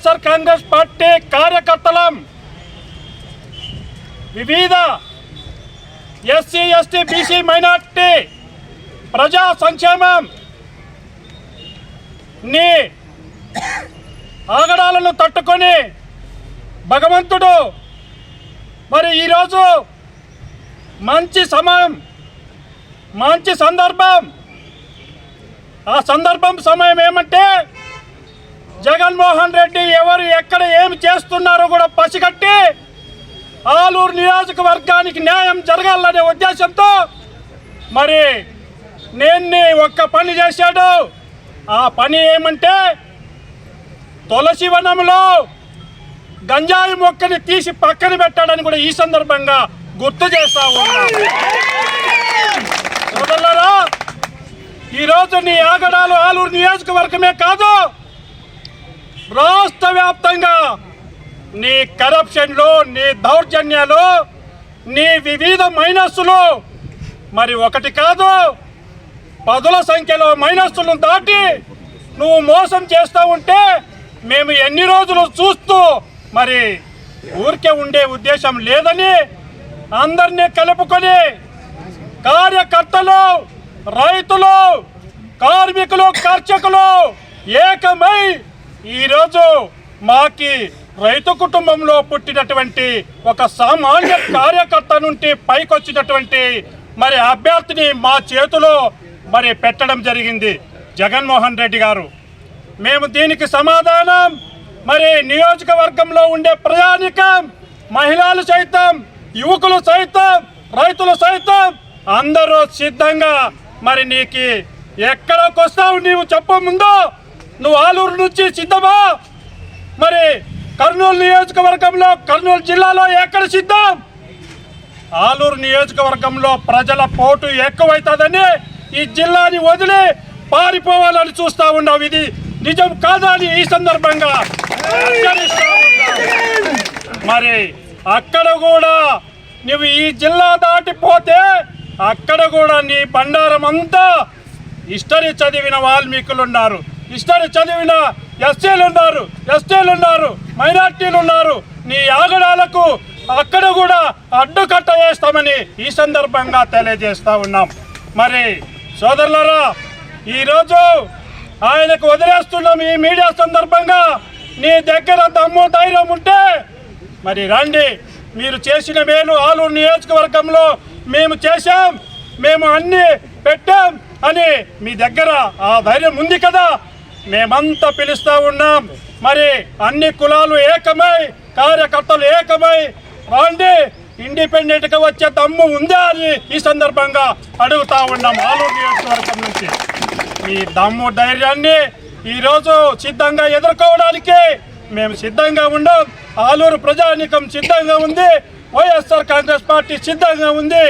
YSR Congress party కార్యకర్తలం వివిధ SC ST BC minority ప్రజా సంక్షేమం నీ ఆగడాలను తట్టుకొని భగవంతుడు మరి ఈరోజు మంచి సమయం, మంచి సందర్భం. ఆ సమయం ఏమంటే జగన్మోహన్ రెడ్డి ఎవరు ఎక్కడ ఏమి చేస్తున్నారో కూడా పసిగట్టి ఆలూరు నియోజకవర్గానికి న్యాయం జరగాలనే ఉద్దేశంతో మరి నేను ఒక్క పని చేశాడు. ఆ పని ఏమంటే తులసి వనంలో గంజాయి మొక్కని తీసి పక్కన పెట్టాడని కూడా ఈ సందర్భంగా గుర్తు చేస్తా ఉన్నా. సోదరులారా, ఈరోజు నీ ఆగడాలు ఆలూరు నియోజకవర్గమే కాదు, రాష్ట్ర వ్యాప్తంగా నీ కరప్షన్లు, నీ దౌర్జన్యాలు, నీ వివిధ మైనస్సులు మరి ఒకటి కాదు, పదుల సంఖ్యలో మైనస్సులను దాటి నువ్వు మోసం చేస్తూ ఉంటే మేము ఎన్ని రోజులు చూస్తూ మరి ఊరికే ఉండే ఉద్దేశం లేదని అందరినీ కలుపుకొని కార్యకర్తలు, రైతులు, కార్మికులు, కర్షకులు ఏకమై ఈరోజు మాకి రైతు కుటుంబంలో పుట్టినటువంటి ఒక సామాన్య కార్యకర్త నుండి పైకొచ్చినటువంటి మరి అభ్యర్థిని మా చేతిలో మరి పెట్టడం జరిగింది జగన్మోహన్ రెడ్డి గారు. మేము దీనికి సమాధానం మరి నియోజకవర్గంలో ఉండే ప్రజానికం, మహిళలు సైతం, యువకులు సైతం, రైతులు సైతం అందరూ సిద్ధంగా మరి నీకు ఎక్కడికి వస్తావు నీవు చెప్ప ముందు నువ్వు ఆలూరు నుంచి సిద్ధమా? మరి కర్నూలు నియోజకవర్గంలో, కర్నూలు జిల్లాలో ఎక్కడ సిద్ధం? ఆలూరు నియోజకవర్గంలో ప్రజల పోటు ఎక్కువైతుందని ఈ జిల్లాని వదిలి పారిపోవాలని చూస్తా ఉన్నావు. ఇది నిజం కాదా అని ఈ సందర్భంగా మరి అక్కడ కూడా నువ్వు ఈ జిల్లా దాటిపోతే అక్కడ కూడా నీ బండారం అంతా హిస్టరీ చదివిన వాల్మీకులు ఉన్నారు, హిస్టరీ చదివిన ఎస్సీలు ఉన్నారు, ఎస్టీలు ఉన్నారు, మైనార్టీలు ఉన్నారు. నీ ఆగడాలకు అక్కడ కూడా అడ్డుకట్ట వేస్తామని ఈ సందర్భంగా తెలియజేస్తా ఉన్నాం. మరి సోదరులారా, ఈరోజు ఆయనకు వదిలేస్తున్నాం. ఈ మీడియా సందర్భంగా నీ దగ్గర దమ్ము ధైర్యం ఉంటే మరి రండి. మీరు చేసిన మేలు ఆలూరు నియోజకవర్గంలో మేము చేశాం, మేము అన్ని పెట్టాం అని మీ దగ్గర ఆ ధైర్యం ఉంది కదా, మేమంతా పిలుస్తూ ఉన్నాం. మరి అన్ని కులాలు ఏకమై, కార్యకర్తలు ఏకమై రండి, ఇండిపెండెంట్గా వచ్చే దమ్ము ఉందా అని ఈ సందర్భంగా అడుగుతా ఉన్నాం. ఆలూరు నియోజకవర్గం నుంచి ఈ దమ్ము ధైర్యాన్ని ఈరోజు సిద్ధంగా ఎదుర్కోవడానికి మేము సిద్ధంగా ఉన్నాం. ఆలూరు ప్రజానీకం సిద్ధంగా ఉంది, వైఎస్ఆర్ కాంగ్రెస్ పార్టీ సిద్ధంగా ఉంది.